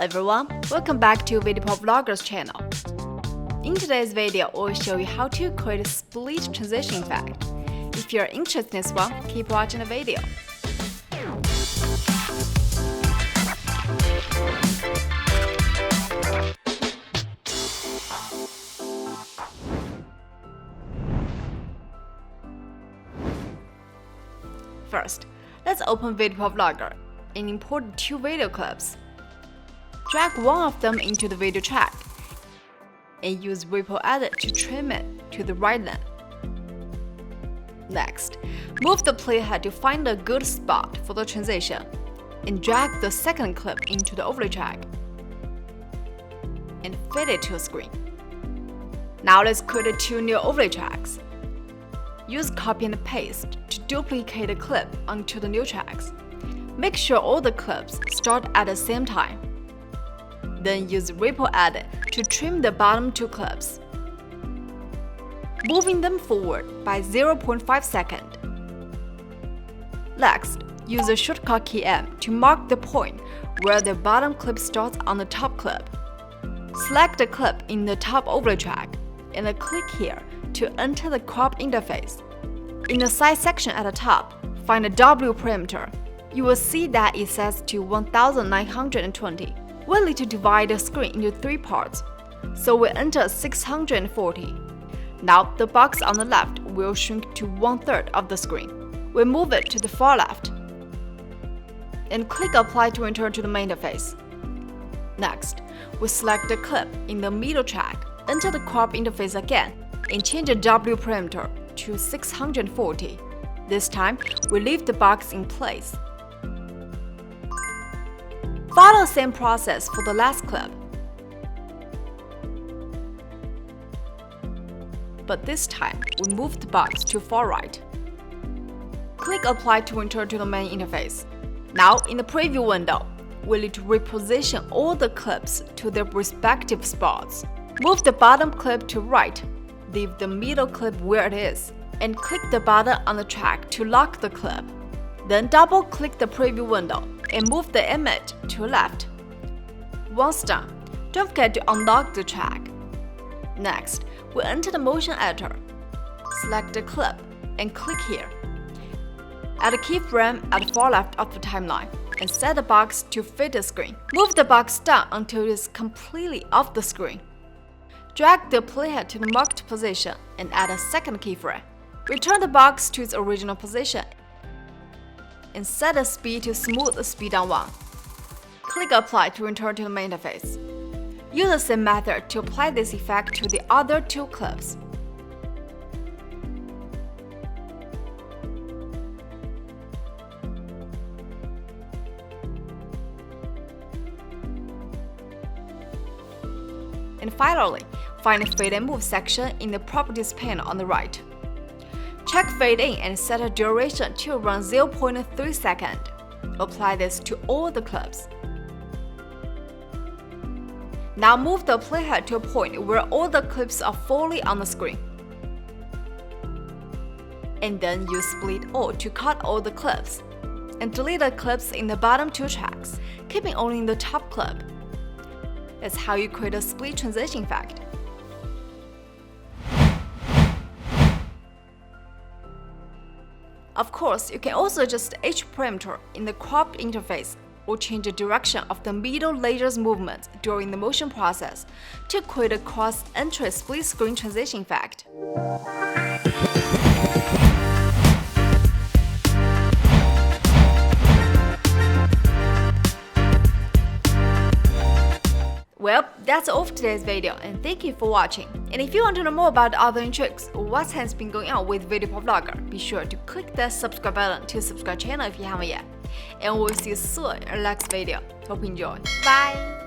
everyone, welcome back to VideoProc Vlogger's channel. In today's video, we'll show you how to create a split transition effect. If you're interested in this one, keep watching the video. First, let's open VideoProc Vlogger and import two video clips. Drag one of them into the video track and use Ripple Edit to trim it to the right length. Next, move the playhead to find a good spot for the transition and drag the second clip into the overlay track and fit it to the screen. Now let's create two new overlay tracks. Use copy and paste to duplicate the clip onto the new tracks. Make sure all the clips start at the same time. Then use Ripple Edit to trim the bottom two clips, moving them forward by 0.5 seconds. Next, use the shortcut key M to mark the point where the bottom clip starts on the top clip. Select the clip in the top overlay track and click here to enter the crop interface. In the size section at the top, find the W parameter. You will see that it sets to 1920. We need to divide the screen into three parts, so we enter 640. Now the box on the left will shrink to 1/3 of the screen. We move it to the far left and click Apply to return to the main interface. Next, we select the clip in the middle track, enter the crop interface again, and change the W parameter to 640. This time, we leave the box in place. Follow the same process for the last clip. But this time, we move the box to far right. Click Apply to return to the main interface. Now, in the preview window, we need to reposition all the clips to their respective spots. Move the bottom clip to right, leave the middle clip where it is, and click the button on the track to lock the clip. Then double-click the preview window and move the image to left. Once done, don't forget to unlock the track. Next, we enter the motion editor. Select the clip and click here. Add a keyframe at the far left of the timeline and set the box to fit the screen. Move the box down until it is completely off the screen. Drag the playhead to the marked position and add a second keyframe. Return the box to its original position and set the speed to smooth speed down 1. Click Apply to return to the main interface. Use the same method to apply this effect to the other two clips. And finally, find the Fade and Move section in the Properties panel on the right. Check Fade In and set a duration to around 0.3 seconds. Apply this to all the clips. Now move the playhead to a point where all the clips are fully on the screen. And then use Split All to cut all the clips. And delete the clips in the bottom two tracks, keeping only the top clip. That's how you create a split transition effect. Of course, you can also adjust the H parameter in the cropped interface or change the direction of the middle layer's movement during the motion process to create a cross-entry split-screen transition effect. Well, that's all for today's video, and thank you for watching. And if you want to know more about other tricks or what has been going on with VideoProc Vlogger, be sure to click that subscribe button to subscribe channel if you haven't yet. And we'll see you soon in our next video. Hope you enjoy. Bye!